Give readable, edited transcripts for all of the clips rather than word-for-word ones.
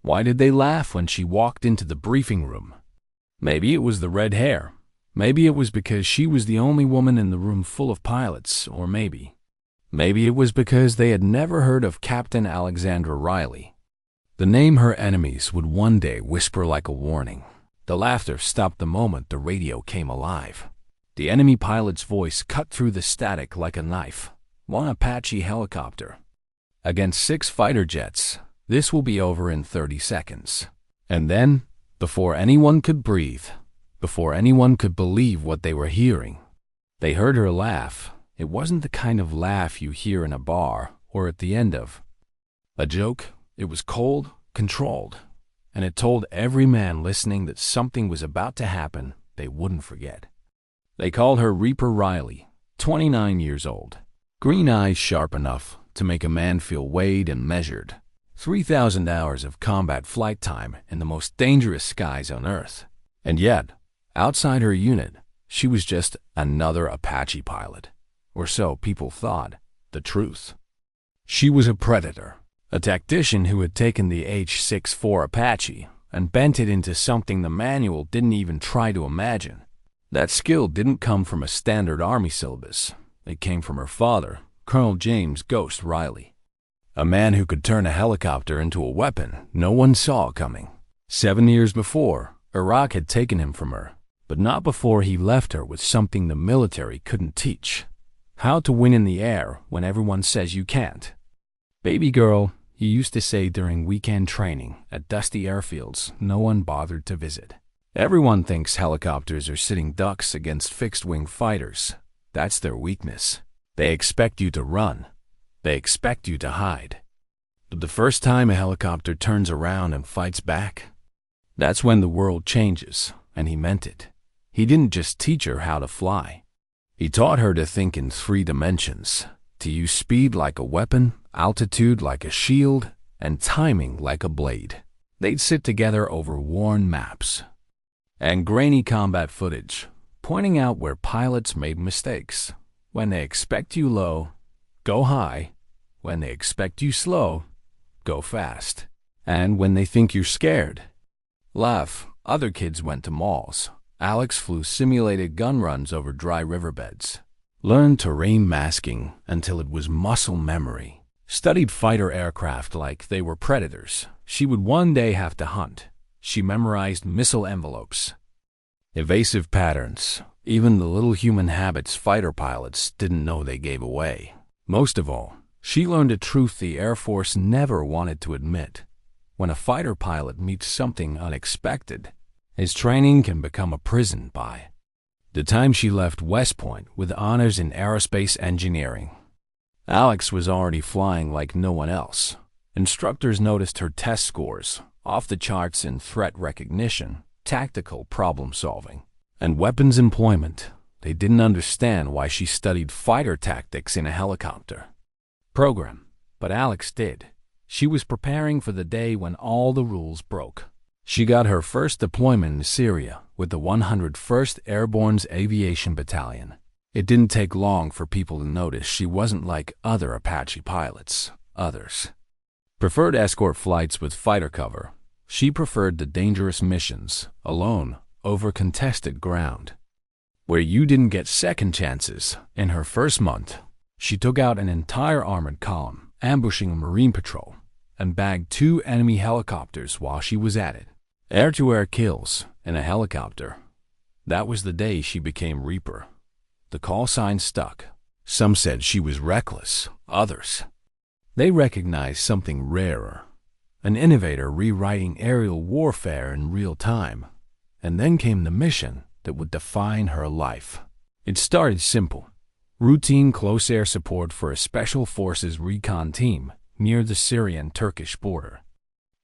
Why did they laugh when she walked into the briefing room? Maybe it was the red hair. Maybe it was because she was the only woman in the room full of pilots, or maybe it was because they had never heard of Captain Alexandra Riley. The name her enemies would one day whisper like a warning. The laughter stopped the moment the radio came alive. The enemy pilot's voice cut through the static like a knife. One Apache helicopter against 6 fighter jets. This will be over in 30 seconds. And then, before anyone could breathe, before anyone could believe what they were hearing, they heard her laugh. It wasn't the kind of laugh you hear in a bar or at the end of a joke. It was cold, controlled, and it told every man listening that something was about to happen they wouldn't forget. They called her Reaper Riley, 29 years old. Green eyes sharp enough to make a man feel weighed and measured. 3,000 hours of combat flight time in the most dangerous skies on Earth. And yet, outside her unit, she was just another Apache pilot. Or so people thought. The truth. She was a predator. A tactician who had taken the H-64 Apache and bent it into something the manual didn't even try to imagine. That skill didn't come from a standard Army syllabus. It came from her father, Colonel James Ghost Riley. A man who could turn a helicopter into a weapon no one saw coming. 7 years before, Iraq had taken him from her, but not before he left her with something the military couldn't teach. How to win in the air when everyone says you can't. Baby girl, he used to say during weekend training at dusty airfields no one bothered to visit. Everyone thinks helicopters are sitting ducks against fixed-wing fighters. That's their weakness. They expect you to run. They expect you to hide. But the first time a helicopter turns around and fights back, that's when the world changes, and he meant it. He didn't just teach her how to fly. He taught her to think in 3 dimensions, to use speed like a weapon, altitude like a shield, and timing like a blade. They'd sit together over worn maps and grainy combat footage, pointing out where pilots made mistakes. When they expect you low, go high. When they expect you slow, go fast. And when they think you're scared, laugh. Other kids went to malls. Alex flew simulated gun runs over dry riverbeds. Learned terrain masking until it was muscle memory. Studied fighter aircraft like they were predators she would one day have to hunt. She memorized missile envelopes, evasive patterns, even the little human habits fighter pilots didn't know they gave away. Most of all, she learned a truth the Air Force never wanted to admit. When a fighter pilot meets something unexpected, his training can become a prison by the time she left West Point with honors in aerospace engineering. Alex was already flying like no one else. Instructors noticed her test scores, off the charts in threat recognition, tactical problem solving, and weapons employment. They didn't understand why she studied fighter tactics in a helicopter program, but Alex did. She was preparing for the day when all the rules broke. She got her first deployment in Syria with the 101st Airborne Aviation Battalion. It didn't take long for people to notice she wasn't like other Apache pilots. Others preferred escort flights with fighter cover. She preferred the dangerous missions, alone, over contested ground, where you didn't get second chances. In her first month, she took out an entire armored column, ambushing a Marine patrol, and bagged 2 enemy helicopters while she was at it. Air-to-air kills in a helicopter. That was the day she became Reaper. The call sign stuck. Some said she was reckless. Others, they recognized something rarer. An innovator rewriting aerial warfare in real time. And then came the mission that would define her life. It started simple. Routine close air support for a Special Forces recon team near the Syrian-Turkish border.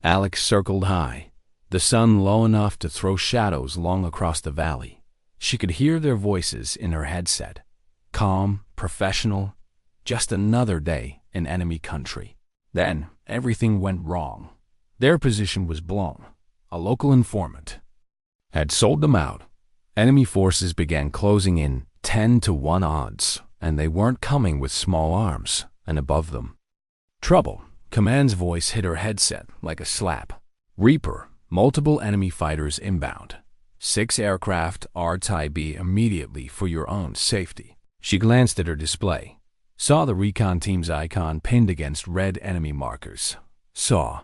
Alex circled high, the sun low enough to throw shadows long across the valley. She could hear their voices in her headset. Calm, professional, just another day in enemy country. Then everything went wrong. Their position was blown. A local informant had sold them out. Enemy forces began closing in 10-to-1 odds, and they weren't coming with small arms, and above them. Trouble. Command's voice hit her headset like a slap. Reaper, multiple enemy fighters inbound. 6 aircraft RTB immediately for your own safety. She glanced at her display. Saw the recon team's icon pinned against red enemy markers. Saw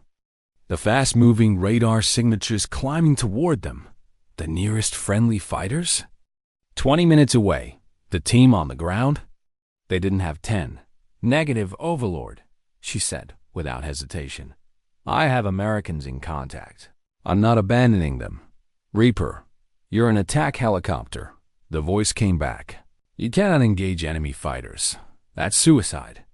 the fast-moving radar signatures climbing toward them. The nearest friendly fighters? 20 minutes away. The team on the ground? They didn't have 10. Negative, Overlord, she said without hesitation. I have Americans in contact. I'm not abandoning them. Reaper, you're an attack helicopter. The voice came back. You cannot engage enemy fighters. That's suicide.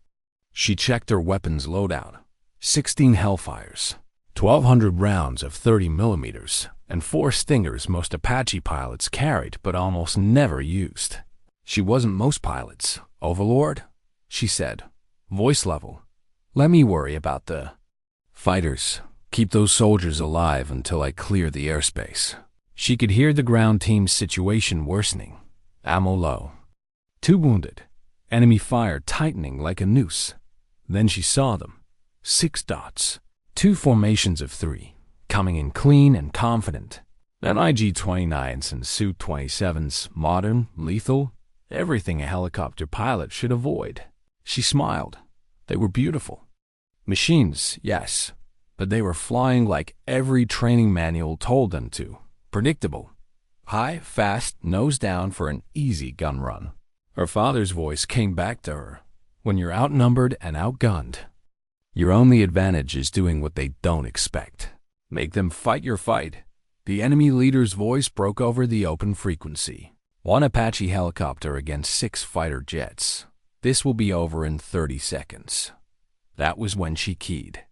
She checked her weapons loadout. 16 Hellfires, 1,200 rounds of 30 millimeters, and 4 Stingers most Apache pilots carried but almost never used. She wasn't most pilots, Overlord, she said, voice level. Let me worry about the fighters. Keep those soldiers alive until I clear the airspace. She could hear the ground team's situation worsening. Ammo low. 2 wounded. Enemy fire tightening like a noose. Then she saw them. 6 dots. 2 formations of 3, coming in clean and confident. Then IG-29s and Su-27s, modern, lethal, everything a helicopter pilot should avoid. She smiled. They were beautiful. Machines, yes, but they were flying like every training manual told them to. Predictable. High, fast, nose down for an easy gun run. Her father's voice came back to her. When you're outnumbered and outgunned, your only advantage is doing what they don't expect. Make them fight your fight. The enemy leader's voice broke over the open frequency. 1 Apache helicopter against 6 fighter jets. This will be over in 30 seconds. That was when she keyed.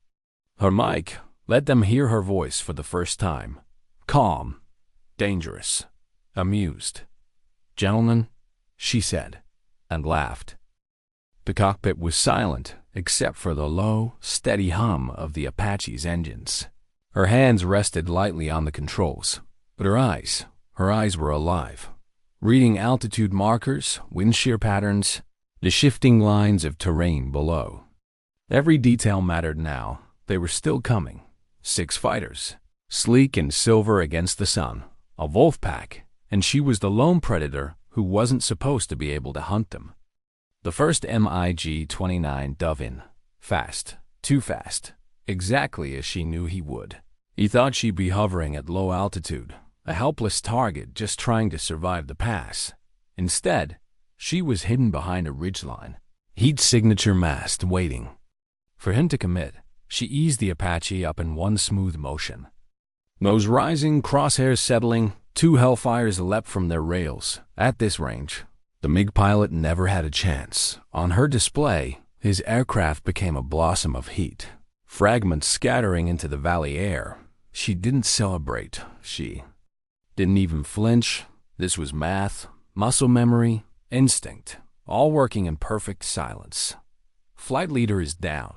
Her mic let them hear her voice for the first time. Calm, dangerous, amused. Gentlemen, she said, and laughed. The cockpit was silent, except for the low, steady hum of the Apache's engines. Her hands rested lightly on the controls, but her eyes were alive, reading altitude markers, wind shear patterns, the shifting lines of terrain below. Every detail mattered now. They were still coming. 6 fighters, sleek and silver against the sun, a wolf pack, and she was the lone predator who wasn't supposed to be able to hunt them. The first MiG-29 dove in. Fast. Too fast. Exactly as she knew he would. He thought she'd be hovering at low altitude, a helpless target just trying to survive the pass. Instead, she was hidden behind a ridgeline, heat signature mast waiting. For him to commit, she eased the Apache up in one smooth motion. Nose rising, crosshairs settling, 2 Hellfires leapt from their rails. At this range, the MiG pilot never had a chance. On her display, his aircraft became a blossom of heat, fragments scattering into the valley air. She didn't celebrate. She didn't even flinch. This was math, muscle memory, instinct, all working in perfect silence. Flight leader is down.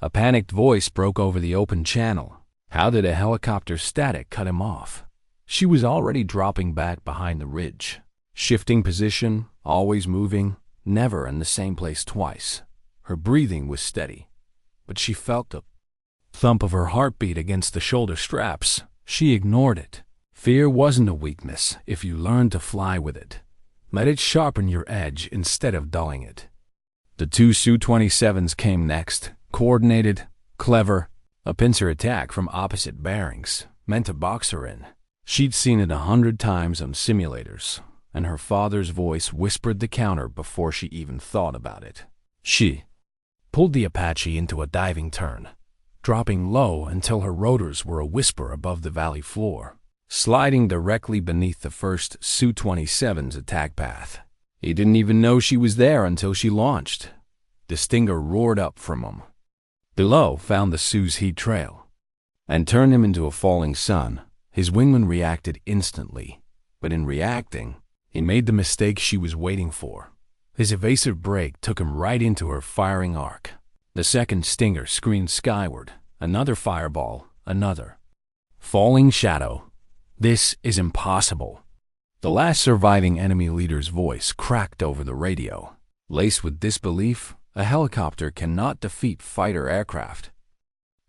A panicked voice broke over the open channel. How did a helicopter static cut him off? She was already dropping back behind the ridge. Shifting position, always moving, never in the same place twice. Her breathing was steady, but she felt the thump of her heartbeat against the shoulder straps. She ignored it. Fear wasn't a weakness if you learned to fly with it. Let it sharpen your edge instead of dulling it. The 2 Su-27s came next, coordinated, clever, a pincer attack from opposite bearings, meant to box her in. She'd seen it 100 times on simulators, and her father's voice whispered the counter before she even thought about it. She pulled the Apache into a diving turn, dropping low until her rotors were a whisper above the valley floor, sliding directly beneath the first Su-27's attack path. He didn't even know she was there until she launched. The Stinger roared up from him. Below found the Su's heat trail and turned him into a falling sun. His wingman reacted instantly, but in reacting, he made the mistake she was waiting for. His evasive brake took him right into her firing arc. The second Stinger screamed skyward. Another fireball, another. Falling shadow. This is impossible. The last surviving enemy leader's voice cracked over the radio. Laced with disbelief, a helicopter cannot defeat fighter aircraft.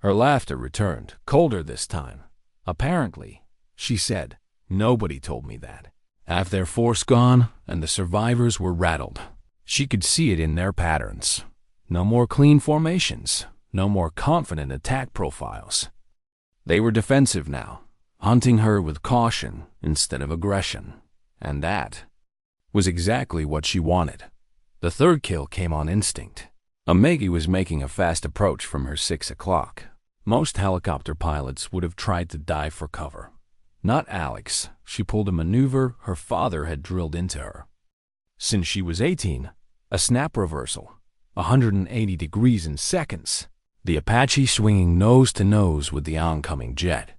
Her laughter returned, colder this time. Apparently, she said, nobody told me that. Half their force gone, and the survivors were rattled. She could see it in their patterns. No more clean formations, no more confident attack profiles. They were defensive now, hunting her with caution instead of aggression. And that was exactly what she wanted. The third kill came on instinct. Maggie was making a fast approach from her 6 o'clock. Most helicopter pilots would have tried to dive for cover. Not Alex. She pulled a maneuver her father had drilled into her. Since she was 18, a snap reversal, 180 degrees in seconds, the Apache swinging nose to nose with the oncoming jet.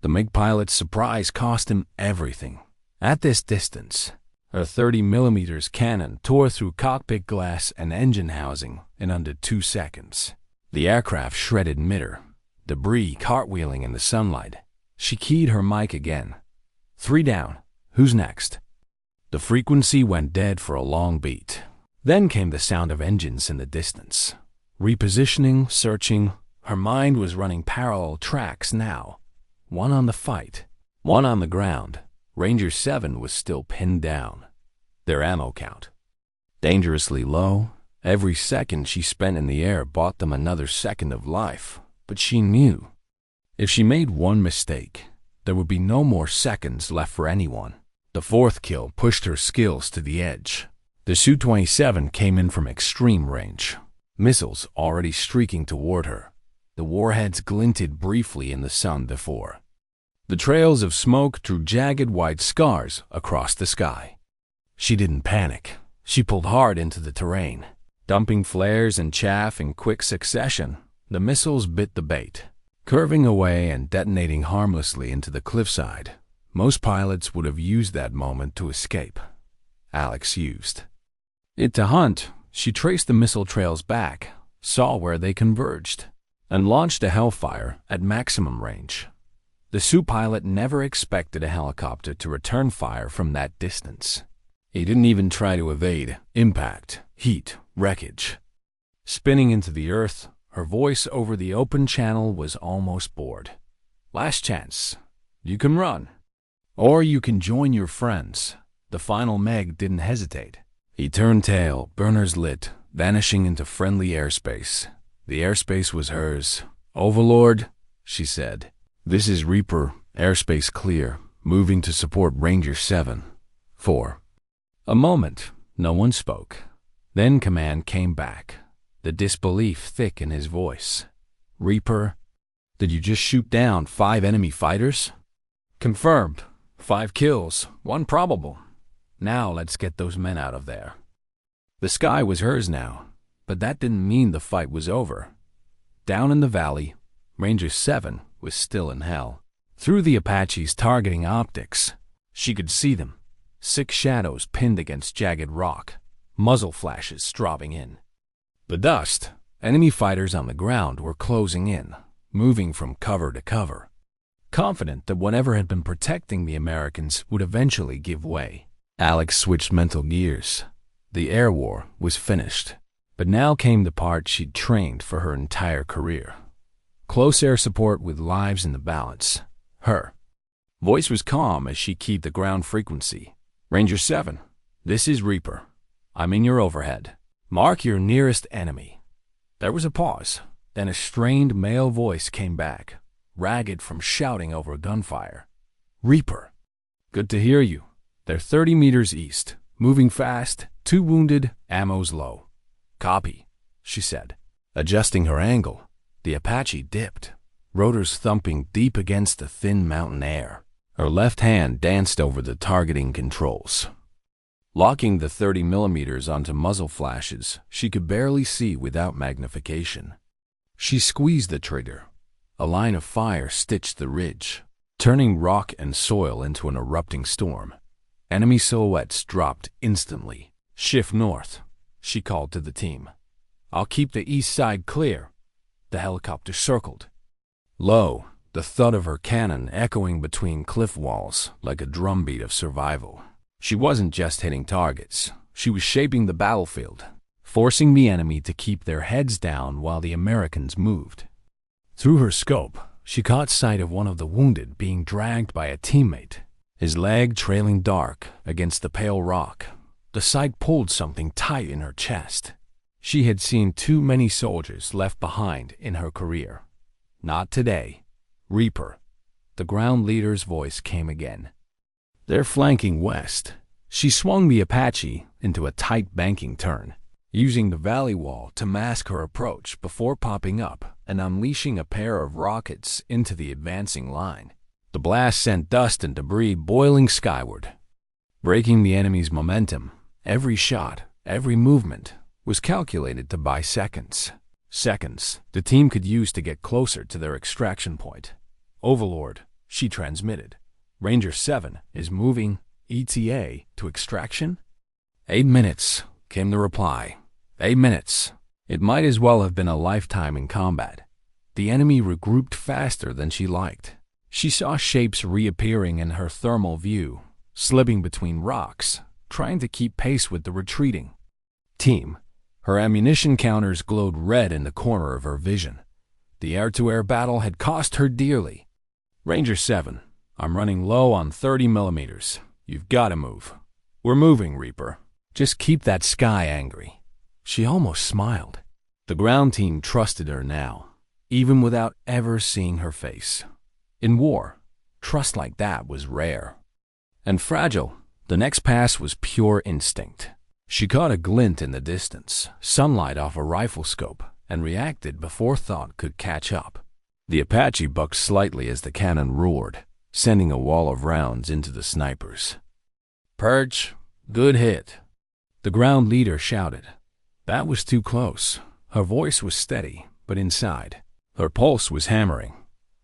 The MiG pilot's surprise cost him everything. At this distance, her 30mm cannon tore through cockpit glass and engine housing in under 2 seconds. The aircraft shredded midair, debris cartwheeling in the sunlight. She keyed her mic again. 3 down. Who's next? The frequency went dead for a long beat. Then came the sound of engines in the distance. Repositioning, searching. Her mind was running parallel tracks now. One on the fight, one on the ground. Ranger 7 was still pinned down. Their ammo count dangerously low. Every second she spent in the air bought them another second of life. But she knew, if she made one mistake, there would be no more seconds left for anyone. The fourth kill pushed her skills to the edge. The Su-27 came in from extreme range, missiles already streaking toward her. The warheads glinted briefly in the sun before. The trails of smoke drew jagged white scars across the sky. She didn't panic. She pulled hard into the terrain. Dumping flares and chaff in quick succession, the missiles bit the bait, curving away and detonating harmlessly into the cliffside. Most pilots would have used that moment to escape. Alex used it to hunt. She traced the missile trails back, saw where they converged, and launched a hellfire at maximum range. The Sioux pilot never expected a helicopter to return fire from that distance. He didn't even try to evade impact, heat, wreckage. Spinning into the earth, her voice over the open channel was almost bored. Last chance. You can run. Or you can join your friends. The final Meg didn't hesitate. He turned tail, burners lit, vanishing into friendly airspace. The airspace was hers. Overlord, she said. This is Reaper, airspace clear, moving to support Ranger 7. 4. A moment, no one spoke. Then command came back, the disbelief thick in his voice. Reaper, did you just shoot down 5 enemy fighters? Confirmed. 5 kills, 1 probable. Now let's get those men out of there. The sky was hers now, but that didn't mean the fight was over. Down in the valley, Ranger 7 was still in hell. Through the Apache's targeting optics, she could see them. 6 shadows pinned against jagged rock, muzzle flashes dropping in. The dust, enemy fighters on the ground were closing in, moving from cover to cover, confident that whatever had been protecting the Americans would eventually give way. Alex switched mental gears. The air war was finished, but now came the part she'd trained for her entire career. Close air support with lives in the balance. Her voice was calm as she keyed the ground frequency. Ranger 7, this is Reaper. I'm in your overhead. Mark your nearest enemy. There was a pause. Then a strained male voice came back, ragged from shouting over gunfire. Reaper. Good to hear you. They're 30 meters east, moving fast, 2 wounded, ammo's low. Copy, she said. Adjusting her angle, the Apache dipped, rotors thumping deep against the thin mountain air. Her left hand danced over the targeting controls. Locking the 30mm onto muzzle flashes, she could barely see without magnification. She squeezed the trigger. A line of fire stitched the ridge, turning rock and soil into an erupting storm. Enemy silhouettes dropped instantly. Shift north, she called to the team. I'll keep the east side clear. The helicopter circled. Low, the thud of her cannon echoing between cliff walls like a drumbeat of survival. She wasn't just hitting targets. She was shaping the battlefield, forcing the enemy to keep their heads down while the Americans moved. Through her scope, she caught sight of one of the wounded being dragged by a teammate, his leg trailing dark against the pale rock. The sight pulled something tight in her chest. She had seen too many soldiers left behind in her career. Not today. Reaper. The ground leader's voice came again. They're flanking west. She swung the Apache into a tight banking turn, using the valley wall to mask her approach before popping up and unleashing a pair of rockets into the advancing line. The blast sent dust and debris boiling skyward, breaking the enemy's momentum. Every shot, every movement was calculated to buy seconds. Seconds the team could use to get closer to their extraction point. Overlord, she transmitted. Ranger 7 is moving ETA to extraction? 8 minutes, came the reply. 8 minutes. It might as well have been a lifetime in combat. The enemy regrouped faster than she liked. She saw shapes reappearing in her thermal view, slipping between rocks, trying to keep pace with the retreating team. Her ammunition counters glowed red in the corner of her vision. The air-to-air battle had cost her dearly. Ranger 7, I'm running low on 30 millimeters. You've got to move. We're moving, Reaper. Just keep that sky angry. She almost smiled. The ground team trusted her now, even without ever seeing her face. In war, trust like that was rare and fragile. The next pass was pure instinct. She caught a glint in the distance, sunlight off a rifle scope, and reacted before thought could catch up. The Apache bucked slightly as the cannon roared, sending a wall of rounds into the snipers. Perch, good hit. The ground leader shouted. That was too close. Her voice was steady, but inside, her pulse was hammering.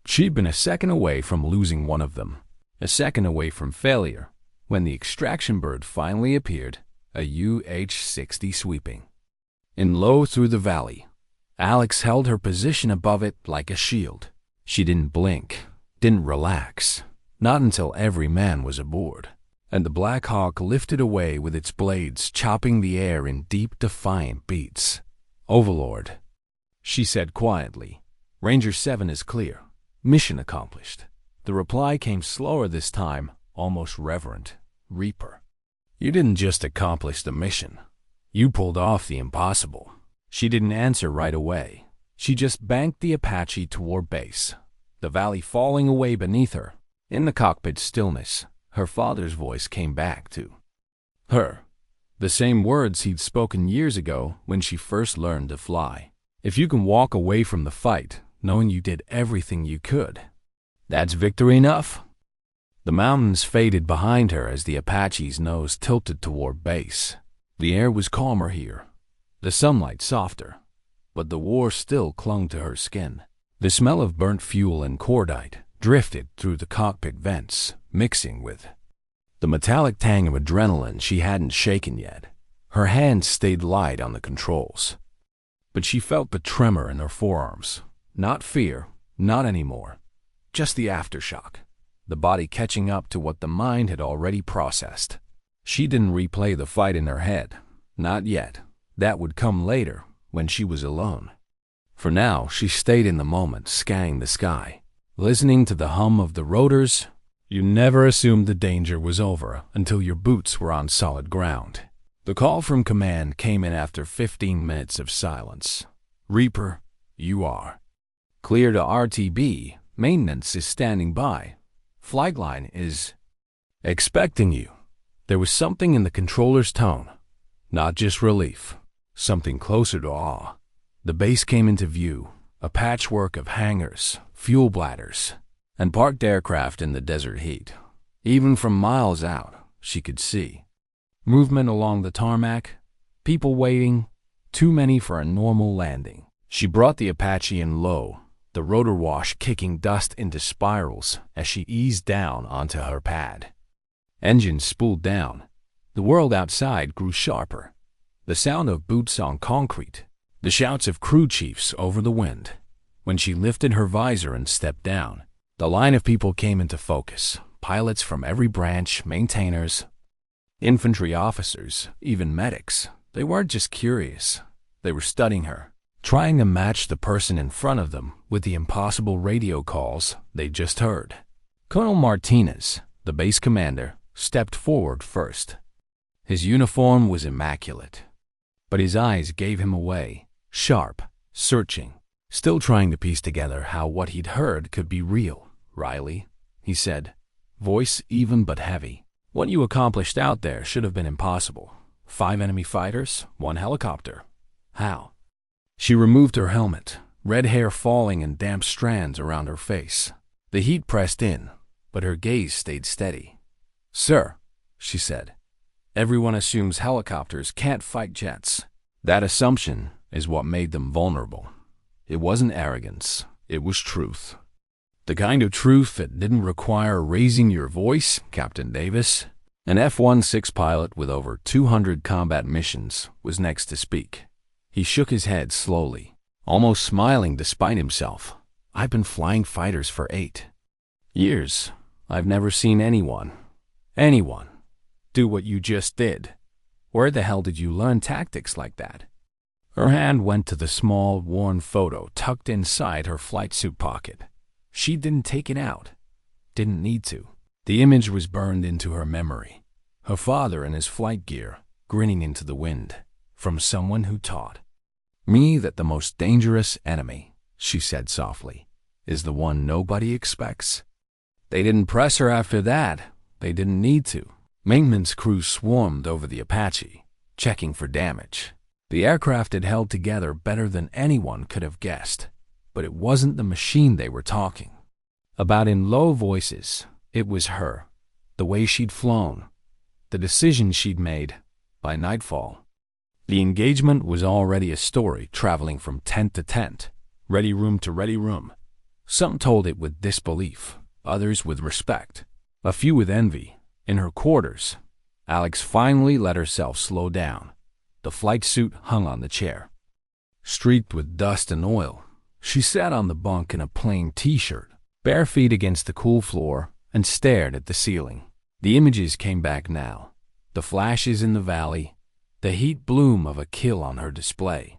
She'd been a second away from losing one of them, a second away from failure, when the extraction bird finally appeared, a UH-60 sweeping in low through the valley. Alex held her position above it like a shield. She didn't blink, didn't relax, not until every man was aboard, and the Black Hawk lifted away with its blades chopping the air in deep, defiant beats. Overlord, she said quietly. Ranger 7 is clear. Mission accomplished. The reply came slower this time, almost reverent. Reaper, you didn't just accomplish the mission. You pulled off the impossible. She didn't answer right away. She just banked the Apache toward base, the valley falling away beneath her. In the cockpit stillness, her father's voice came back to her. The same words he'd spoken years ago when she first learned to fly. If you can walk away from the fight, knowing you did everything you could, that's victory enough. The mountains faded behind her as the Apache's nose tilted toward base. The air was calmer here, the sunlight softer, but the war still clung to her skin. The smell of burnt fuel and cordite drifted through the cockpit vents, mixing with the metallic tang of adrenaline she hadn't shaken yet. Her hands stayed light on the controls, but she felt the tremor in her forearms. Not fear, not anymore, just the aftershock. The body catching up to what the mind had already processed. She didn't replay the fight in her head. Not yet. That would come later, when she was alone. For now, she stayed in the moment, scanning the sky, listening to the hum of the rotors. You never assumed the danger was over until your boots were on solid ground. The call from command came in after 15 minutes of silence. Reaper, you are clear to RTB. Maintenance is standing by. Flight line is expecting you. There was something in the controller's tone, not just relief, something closer to awe. The base came into view, a patchwork of hangars, fuel bladders, and parked aircraft in the desert heat. Even from miles out, she could see movement along the tarmac, people waiting, too many for a normal landing. She brought the Apache in low, the rotor wash kicking dust into spirals as she eased down onto her pad. Engines spooled down. The world outside grew sharper. The sound of boots on concrete, the shouts of crew chiefs over the wind. When she lifted her visor and stepped down, the line of people came into focus. Pilots from every branch, maintainers, infantry officers, even medics. They weren't just curious. They were studying her. trying to match the person in front of them with the impossible radio calls they just heard. Colonel Martinez, the base commander, stepped forward first. His uniform was immaculate, but his eyes gave him away, sharp, searching, still trying to piece together how what he'd heard could be real. "Riley," he said, voice even but heavy, "what you accomplished out there should have been impossible. 5 enemy fighters, 1 helicopter. How?" She removed her helmet, red hair falling in damp strands around her face. The heat pressed in, but her gaze stayed steady. "Sir," she said, "everyone assumes helicopters can't fight jets. That assumption is what made them vulnerable. It wasn't arrogance, it was truth. The kind of truth that didn't require raising your voice, Captain Davis." An F-16 pilot with over 200 combat missions was next to speak. He shook his head slowly, almost smiling despite himself. "I've been flying fighters for 8 years. I've never seen anyone do what you just did. Where the hell did you learn tactics like that?" Her hand went to the small, worn photo tucked inside her flight suit pocket. She didn't take it out. Didn't need to. The image was burned into her memory. Her father in his flight gear, grinning into the wind, from someone who taught me that the most dangerous enemy, she said softly, is the one nobody expects. They didn't press her after that. They didn't need to. Maintenance crews swarmed over the Apache, checking for damage. The aircraft had held together better than anyone could have guessed, but it wasn't the machine they were talking about in low voices. It was her, the way she'd flown, the decisions she'd made. By nightfall, the engagement was already a story traveling from tent to tent, ready room to ready room. Some told it with disbelief, others with respect, a few with envy. In her quarters, Alex finally let herself slow down. The flight suit hung on the chair, streaked with dust and oil. She sat on the bunk in a plain t-shirt, bare feet against the cool floor, and stared at the ceiling. The images came back now. The flashes in the valley, the heat bloom of a kill on her display,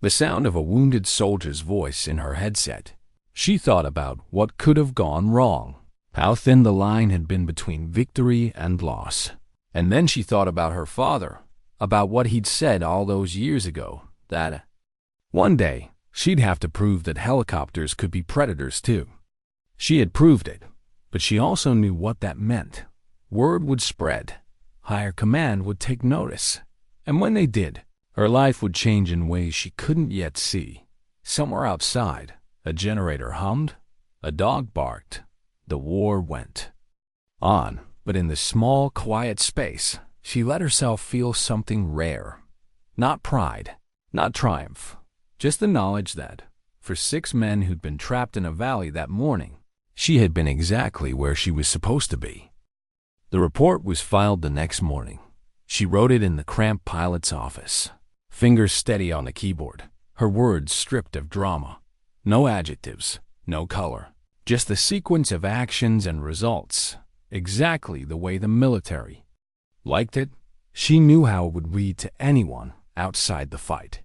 the sound of a wounded soldier's voice in her headset. She thought about what could have gone wrong, how thin the line had been between victory and loss. And then she thought about her father, about what he'd said all those years ago, that one day she'd have to prove that helicopters could be predators too. She had proved it, but she also knew what that meant. Word would spread, higher command would take notice, and when they did, her life would change in ways she couldn't yet see. Somewhere outside, a generator hummed, a dog barked. The war went on, but in the small, quiet space, she let herself feel something rare. Not pride, not triumph, just the knowledge that, for 6 men who'd been trapped in a valley that morning, she had been exactly where she was supposed to be. The report was filed the next morning. She wrote it in the cramped pilot's office, fingers steady on the keyboard, her words stripped of drama. No adjectives, no color. Just the sequence of actions and results, exactly the way the military liked it. She knew how it would read to anyone outside the fight.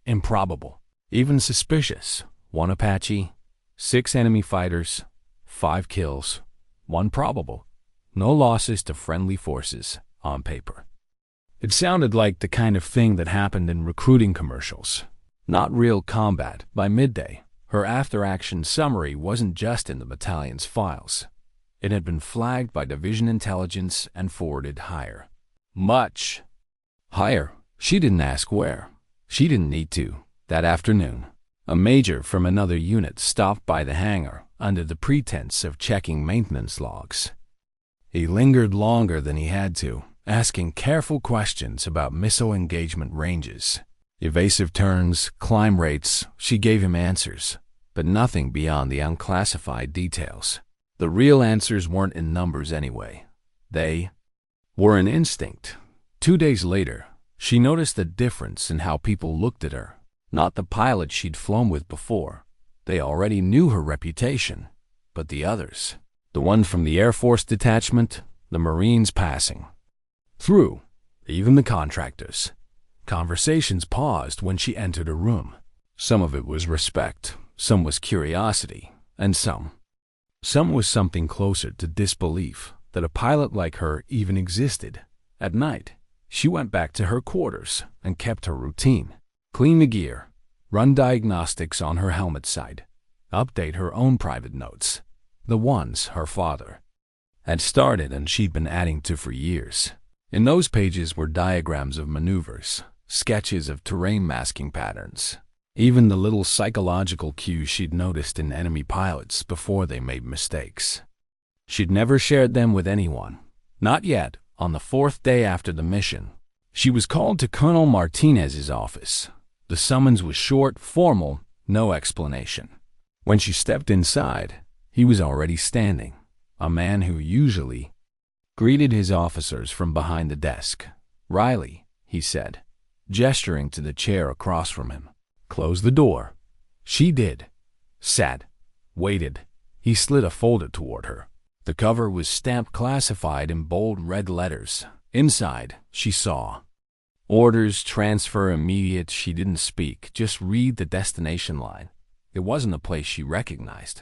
Improbable, even suspicious. 1 Apache, 6 enemy fighters, 5 kills, 1 probable. No losses to friendly forces on paper. It sounded like the kind of thing that happened in recruiting commercials, not real combat. By midday, her after-action summary wasn't just in the battalion's files. It had been flagged by division intelligence and forwarded higher. Much higher. She didn't ask where. She didn't need to. That afternoon, a major from another unit stopped by the hangar under the pretense of checking maintenance logs. He lingered longer than he had to, asking careful questions about missile engagement ranges, evasive turns, climb rates. She gave him answers, but nothing beyond the unclassified details. The real answers weren't in numbers anyway. They were in instinct. 2 days later, she noticed the difference in how people looked at her. Not the pilot she'd flown with before. They already knew her reputation. But the others, the one from the Air Force detachment, the Marines passing through, even the contractors. Conversations paused when she entered a room. Some of it was respect, some was curiosity, and some was something closer to disbelief that a pilot like her even existed. At night, she went back to her quarters and kept her routine. Clean the gear, run diagnostics on her helmet side, update her own private notes, the ones her father had started and she'd been adding to for years. In those pages were diagrams of maneuvers, sketches of terrain masking patterns, even the little psychological cues she'd noticed in enemy pilots before they made mistakes. She'd never shared them with anyone. Not yet. On the fourth day after the mission, she was called to Colonel Martinez's office. The summons was short, formal, no explanation. When she stepped inside, he was already standing, a man who usually greeted his officers from behind the desk. "Riley," he said, gesturing to the chair across from him. "Close the door." She did. Sat. Waited. He slid a folder toward her. The cover was stamped classified in bold red letters. Inside, she saw orders, transfer, immediate. She didn't speak, just read the destination line. It wasn't a place she recognized.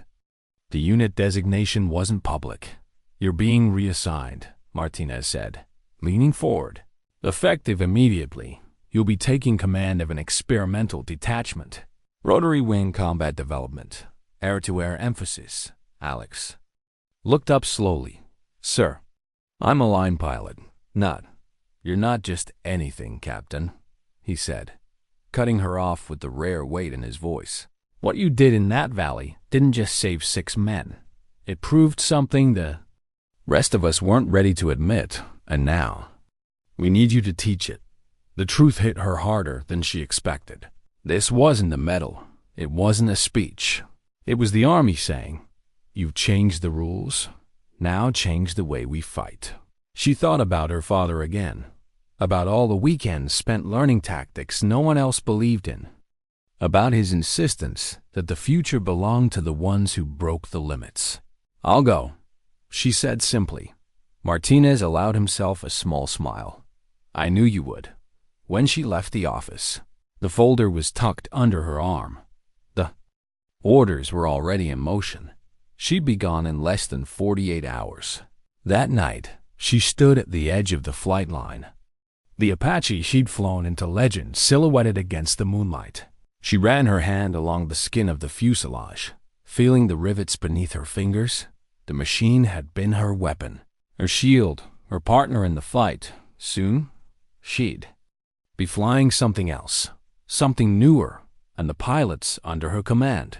The unit designation wasn't public. "You're being reassigned," Martinez said, leaning forward. "Effective immediately. You'll be taking command of an experimental detachment. Rotary wing combat development. Air-to-air emphasis." Alex looked up slowly. "Sir, I'm a line pilot, not. You're not just anything, Captain," he said, cutting her off with the rare weight in his voice. "What you did in that valley didn't just save 6 men. It proved something the rest of us weren't ready to admit, and now we need you to teach it." The truth hit her harder than she expected. This wasn't a medal. It wasn't a speech. It was the Army saying, "You've changed the rules. Now change the way we fight." She thought about her father again, about all the weekends spent learning tactics no one else believed in, about his insistence that the future belonged to the ones who broke the limits. "I'll go," she said simply. Martinez allowed himself a small smile. "I knew you would." When she left the office, the folder was tucked under her arm. The orders were already in motion. She'd be gone in less than 48 hours. That night, she stood at the edge of the flight line. The Apache she'd flown into legend silhouetted against the moonlight. She ran her hand along the skin of the fuselage, feeling the rivets beneath her fingers. The machine had been her weapon, her shield, her partner in the fight. Soon, she'd be flying something else, something newer, and the pilots under her command.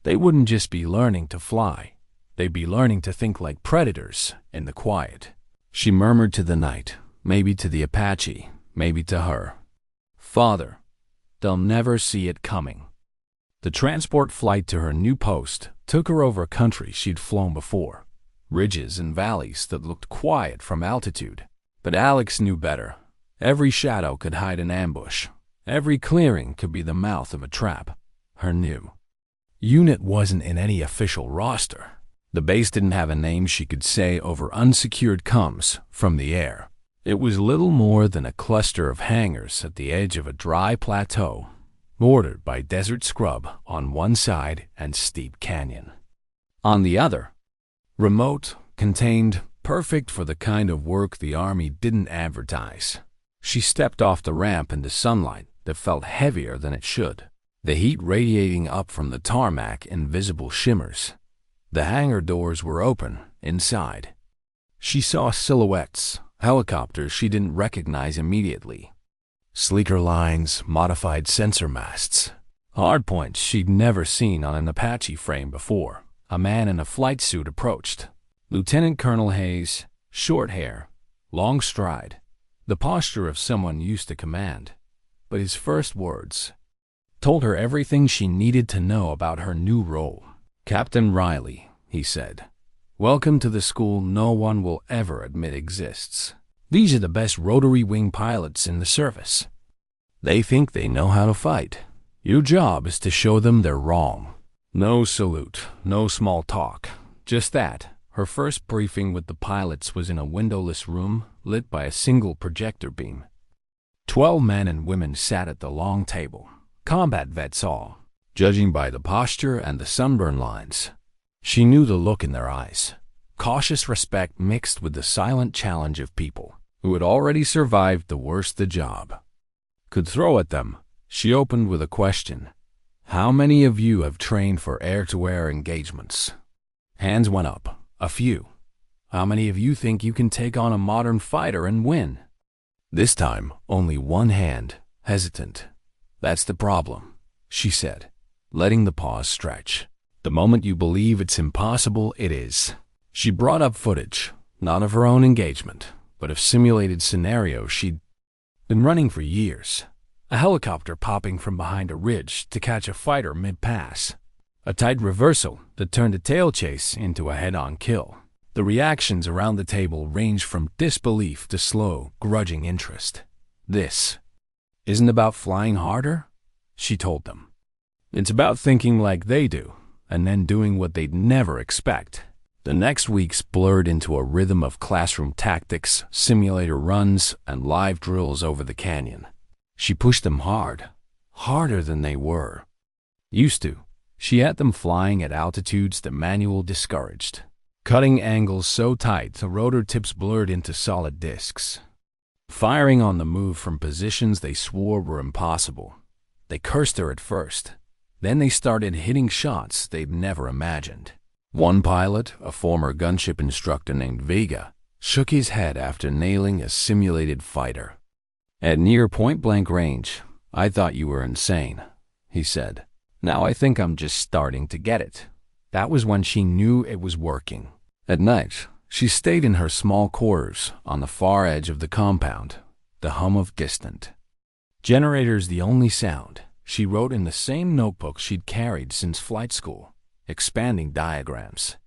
They wouldn't just be learning to fly. They'd be learning to think like predators in the quiet. She murmured to the night, maybe to the Apache, maybe to her. "Father, they'll never see it coming." The transport flight to her new post took her over country she'd flown before, ridges and valleys that looked quiet from altitude. But Alex knew better. Every shadow could hide an ambush. Every clearing could be the mouth of a trap. Her new unit wasn't in any official roster. The base didn't have a name she could say over unsecured comms from the air. It was little more than a cluster of hangars at the edge of a dry plateau, bordered by desert scrub on one side and steep canyon on the other. Remote, contained, perfect for the kind of work the Army didn't advertise. She stepped off the ramp into sunlight that felt heavier than it should, the heat radiating up from the tarmac in visible shimmers. The hangar doors were open inside. She saw silhouettes, helicopters she didn't recognize immediately. Sleeker lines, modified sensor masts, hardpoints she'd never seen on an Apache frame before. A man in a flight suit approached. Lieutenant Colonel Hayes, short hair, long stride, the posture of someone used to command. But his first words told her everything she needed to know about her new role. "Captain Riley," he said, "welcome to the school no one will ever admit exists. These are the best rotary wing pilots in the service. They think they know how to fight. Your job is to show them they're wrong." No salute, no small talk, just that. Her first briefing with the pilots was in a windowless room lit by a single projector beam. 12 men and women sat at the long table, Combat vets all, judging by the posture and the sunburn lines. She knew the look in their eyes, cautious respect mixed with the silent challenge of people who had already survived the worst the job could throw at them. She opened with a question. How many of you have trained for air-to-air engagements? Hands went up. A few. How many of you think you can take on a modern fighter and win? This time, only one hand, hesitant. That's the problem, she said, letting the pause stretch. The moment you believe it's impossible, it is. She brought up footage, not of her own engagement, but of simulated scenarios she'd been running for years. A helicopter popping from behind a ridge to catch a fighter mid-pass. A tight reversal that turned a tail chase into a head-on kill. The reactions around the table ranged from disbelief to slow, grudging interest. This isn't about flying harder, she told them. It's about thinking like they do, and then doing what they'd never expect. The next weeks blurred into a rhythm of classroom tactics, simulator runs, and live drills over the canyon. She pushed them hard, harder than they were used to. She had them flying at altitudes the manual discouraged, cutting angles so tight the rotor tips blurred into solid discs, firing on the move from positions they swore were impossible. They cursed her at first. Then they started hitting shots they'd never imagined. One pilot, a former gunship instructor named Vega, shook his head after nailing a simulated fighter. At near point-blank range, I thought you were insane, he said. Now I think I'm just starting to get it. That was when she knew it was working. At night, she stayed in her small quarters on the far edge of the compound, the hum of distant generators the only sound. She wrote in the same notebook she'd carried since flight school, expanding diagrams,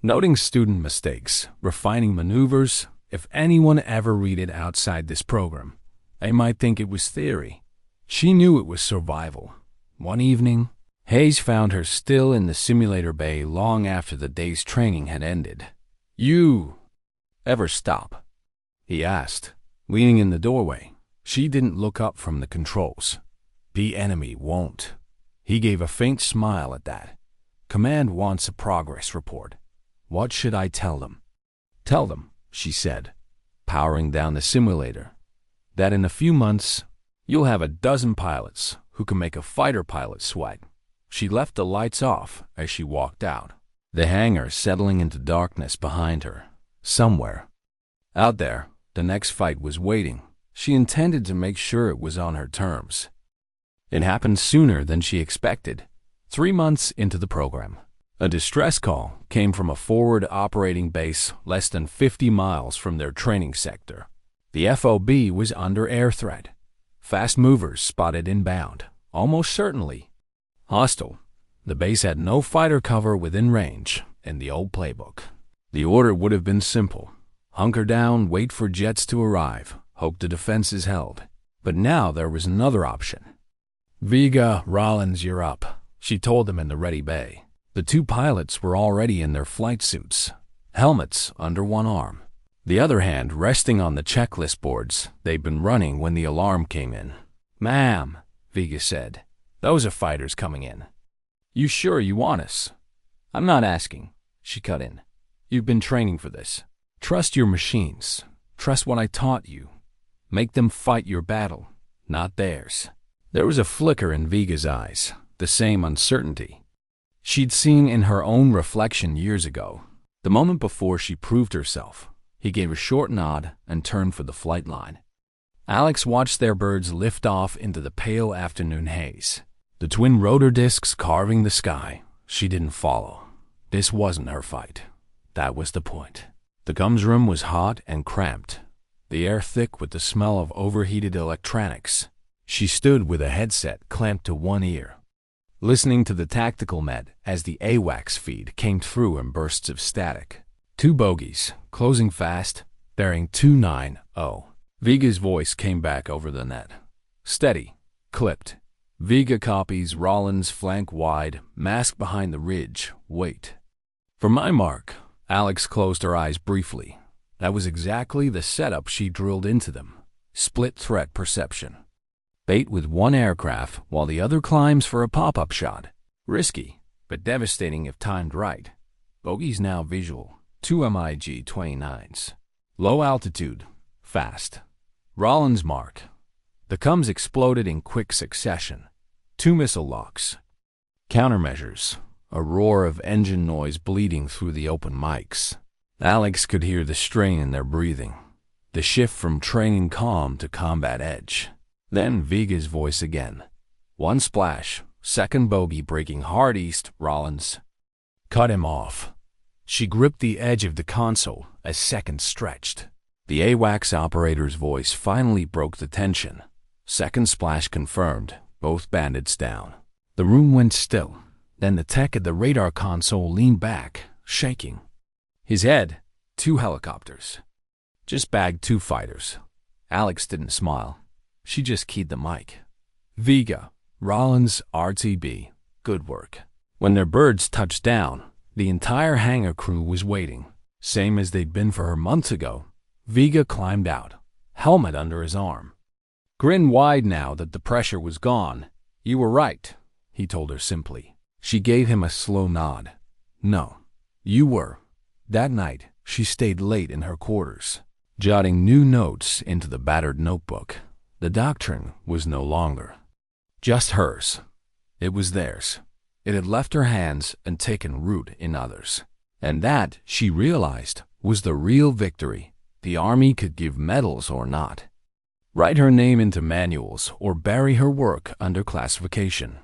noting student mistakes, refining maneuvers. If anyone ever read it outside this program, they might think it was theory. She knew it was survival. One evening, Hayes found her still in the simulator bay long after the day's training had ended. You ever stop? He asked, leaning in the doorway. She didn't look up from the controls. The enemy won't. He gave a faint smile at that. Command wants a progress report. What should I tell them? Tell them, she said, powering down the simulator, that in a few months, you'll have a dozen pilots who can make a fighter pilot sweat. She left the lights off as she walked out, the hangar settling into darkness behind her. Somewhere out there, the next fight was waiting. She intended to make sure it was on her terms. It happened sooner than she expected. 3 months into the program, a distress call came from a forward operating base less than 50 miles from their training sector. The FOB was under air threat. Fast movers spotted inbound, almost certainly hostile. The base had no fighter cover within range in the old playbook. The order would have been simple. Hunker down, wait for jets to arrive, hope the defenses held. But now there was another option. Vega, Rollins, you're up, she told them in the ready bay. The 2 pilots were already in their flight suits, helmets under one arm, the other hand resting on the checklist boards they'd been running when the alarm came in. Ma'am, Vega said, those are fighters coming in. You sure you want us? I'm not asking, she cut in. You've been training for this. Trust your machines. Trust what I taught you. Make them fight your battle, not theirs. There was a flicker in Vega's eyes, the same uncertainty she'd seen in her own reflection years ago. The moment before she proved herself, he gave a short nod and turned for the flight line. Alex watched their birds lift off into the pale afternoon haze, the twin rotor discs carving the sky. She didn't follow. This wasn't her fight. That was the point. The comms room was hot and cramped, the air thick with the smell of overheated electronics. She stood with a headset clamped to one ear, listening to the tactical med as the AWACS feed came through in bursts of static. 2 bogies, closing fast, bearing 290. Vega's voice came back over the net. Steady, clipped. Vega copies, Rollins flank wide, mask behind the ridge, wait. For my mark, Alex closed her eyes briefly. That was exactly the setup she drilled into them. Split threat perception. Bait with one aircraft while the other climbs for a pop-up shot. Risky, but devastating if timed right. Bogies now visual. 2 MiG-29s. Low altitude. Fast. Rollins mark. The Cums exploded in quick succession. 2 missile locks. Countermeasures. A roar of engine noise bleeding through the open mics. Alex could hear the strain in their breathing. The shift from training calm to combat edge. Then Viga's voice again. 1 splash. 2nd bogey breaking hard east, Rollins. Cut him off. She gripped the edge of the console as seconds stretched. The AWACS operator's voice finally broke the tension. 2nd splash confirmed, both bandits down. The room went still. Then the tech at the radar console leaned back, shaking. His head, 2 helicopters. Just bagged 2 fighters. Alex didn't smile. She just keyed the mic. Viga, Rollins, RTB, good work. When their birds touched down, the entire hangar crew was waiting, same as they'd been for her months ago. Viga climbed out, helmet under his arm. Grin wide now that the pressure was gone. You were right, he told her simply. She gave him a slow nod. No, you were. That night, she stayed late in her quarters, jotting new notes into the battered notebook. The doctrine was no longer just hers. It was theirs. It had left her hands and taken root in others. And that, she realized, was the real victory. The Army could give medals or not. Write her name into manuals or bury her work under classification.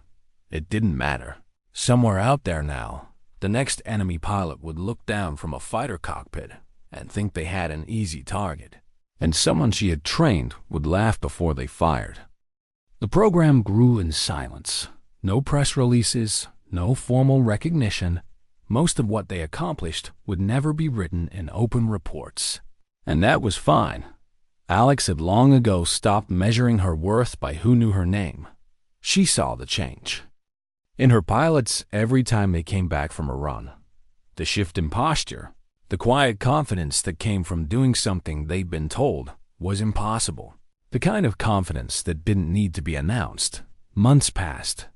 It didn't matter. Somewhere out there now, the next enemy pilot would look down from a fighter cockpit and think they had an easy target. And someone she had trained would laugh before they fired. The program grew in silence. No press releases, no formal recognition. Most of what they accomplished would never be written in open reports. And that was fine. Alex had long ago stopped measuring her worth by who knew her name. She saw the change in her pilots every time they came back from a run. The shift in posture, the quiet confidence that came from doing something they'd been told was impossible. The kind of confidence that didn't need to be announced. Months passed.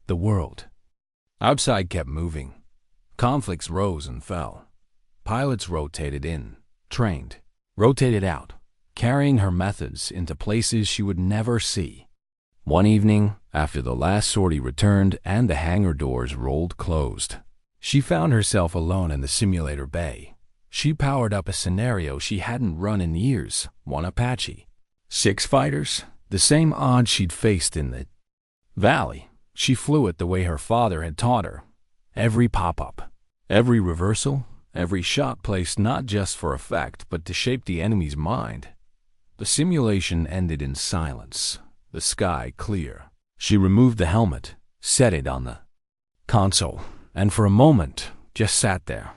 The world outside kept moving. Conflicts rose and fell. Pilots rotated in, trained, rotated out, carrying her methods into places she would never see. One evening, after the last sortie returned and the hangar doors rolled closed, she found herself alone in the simulator bay. She powered up a scenario she hadn't run in years, one Apache. 6 fighters, the same odds she'd faced in the valley. She flew it the way her father had taught her. Every pop-up, every reversal, every shot placed not just for effect but to shape the enemy's mind. The simulation ended in silence, the sky clear. She removed the helmet, set it on the console, and for a moment just sat there.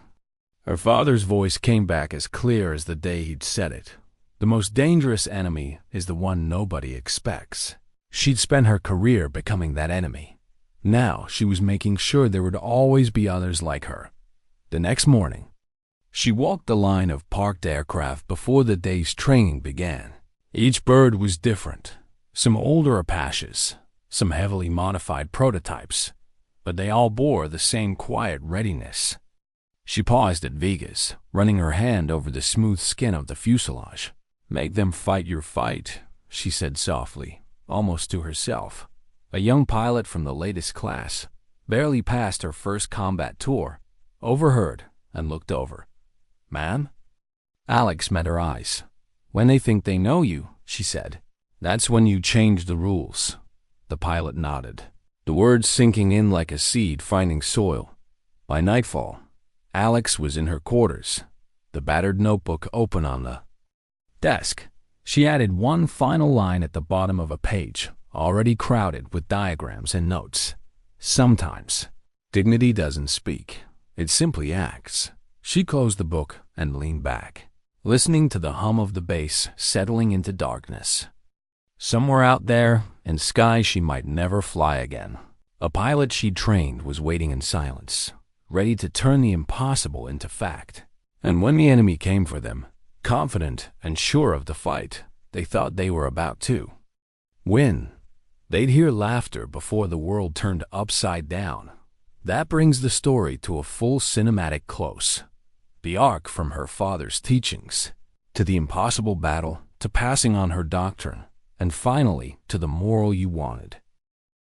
Her father's voice came back as clear as the day he'd said it. The most dangerous enemy is the one nobody expects. She'd spent her career becoming that enemy. Now she was making sure there would always be others like her. The next morning, she walked the line of parked aircraft before the day's training began. Each bird was different. Some older Apaches, some heavily modified prototypes, but they all bore the same quiet readiness. She paused at Viga's, running her hand over the smooth skin of the fuselage. Make them fight your fight, she said softly, almost to herself. A young pilot from the latest class, barely past her first combat tour, overheard and looked over. Ma'am? Alex met her eyes. When they think they know you, she said. That's when you change the rules. The pilot nodded, the words sinking in like a seed finding soil. By nightfall, Alex was in her quarters, the battered notebook open on the desk. She added one final line at the bottom of a page, already crowded with diagrams and notes. Sometimes, dignity doesn't speak. It simply acts. She closed the book and leaned back, listening to the hum of the bass settling into darkness. Somewhere out there, in skies she might never fly again, a pilot she'd trained was waiting in silence, ready to turn the impossible into fact. And when the enemy came for them, confident and sure of the fight, they thought they were about to win. They'd hear laughter before the world turned upside down. That brings the story to a full cinematic close. The arc from her father's teachings, to the impossible battle, to passing on her doctrine, and finally to the moral you wanted.